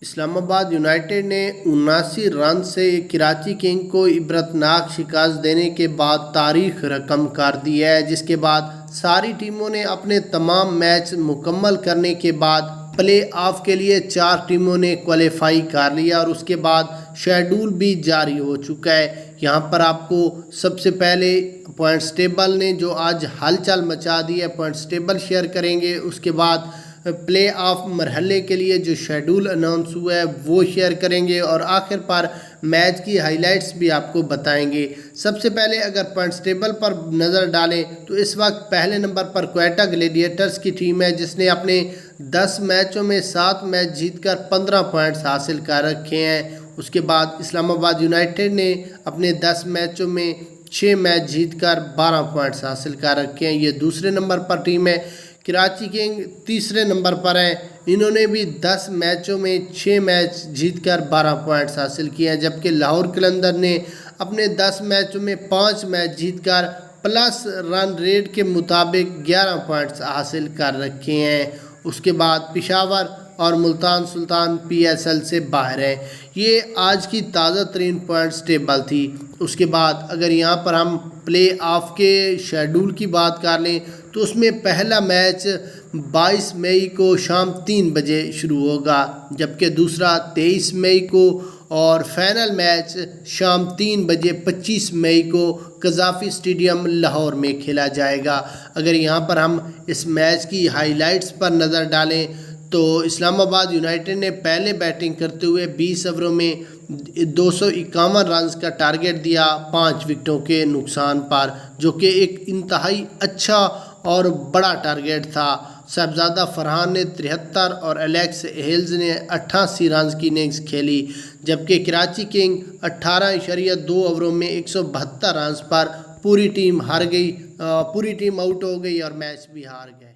اسلام آباد یونائیٹڈ نے 79 رن سے کراچی کنگ کو عبرتناک شکست دینے کے بعد تاریخ رقم کر دی ہے، جس کے بعد ساری ٹیموں نے اپنے تمام میچ مکمل کرنے کے بعد پلے آف کے لیے 4 ٹیموں نے کوالیفائی کر لیا اور اس کے بعد شیڈول بھی جاری ہو چکا ہے۔ یہاں پر آپ کو سب سے پہلے پوائنٹس ٹیبل نے جو آج ہلچل مچا دی ہے، پوائنٹس ٹیبل شیئر کریں گے، اس کے بعد پلے آف مرحلے کے لیے جو شیڈول اناؤنس ہوا ہے وہ شیئر کریں گے اور آخر پر میچ کی ہائی لائٹس بھی آپ کو بتائیں گے۔ سب سے پہلے اگر پوائنٹس ٹیبل پر نظر ڈالیں تو اس وقت پہلے نمبر پر کوئٹہ گلیڈیٹرز کی ٹیم ہے، جس نے اپنے 10 میچوں میں 7 میچ جیت کر 15 پوائنٹس حاصل کر رکھے ہیں۔ اس کے بعد اسلام آباد یونائیٹڈ نے اپنے 10 میچوں میں 6 میچ جیت کر 12 پوائنٹس حاصل کر رکھے ہیں، یہ دوسرے نمبر پر ٹیم ہے۔ کراچی کنگ تیسرے نمبر پر ہیں، انہوں نے بھی 10 میچوں میں 6 میچ جیت کر 12 پوائنٹس حاصل کیے ہیں، جبکہ لاہور قلندر نے اپنے 10 میچوں میں 5 میچ جیت کر پلس رن ریٹ کے مطابق 11 پوائنٹس حاصل کر رکھے ہیں۔ اس کے بعد پشاور اور ملتان سلطان پی ایس ایل سے باہر ہیں۔ یہ آج کی تازہ ترین پوائنٹس ٹیبل تھی۔ اس کے بعد اگر یہاں پر ہم پلے آف کے شیڈول کی بات کر لیں تو اس میں پہلا میچ 22 مئی کو شام 3 بجے شروع ہوگا، جبکہ دوسرا 23 مئی کو اور فائنل میچ شام 3 بجے 25 مئی کو قذافی اسٹیڈیم لاہور میں کھیلا جائے گا۔ اگر یہاں پر ہم اس میچ کی ہائی لائٹس پر نظر ڈالیں تو اسلام آباد یونائیٹڈ نے پہلے بیٹنگ کرتے ہوئے 20 اووروں میں 251 رنز کا ٹارگٹ دیا 5 وکٹوں کے نقصان پر، جو کہ ایک انتہائی اچھا اور بڑا ٹارگٹ تھا۔ صاحبزادہ فرحان نے 73 اور الیکس ہیلز نے 88 رنز کی اننگز کھیلی، جبکہ کراچی کنگ 18.2 اووروں میں 172 رنز پر پوری ٹیم آؤٹ ہو گئی اور میچ بھی ہار گئے۔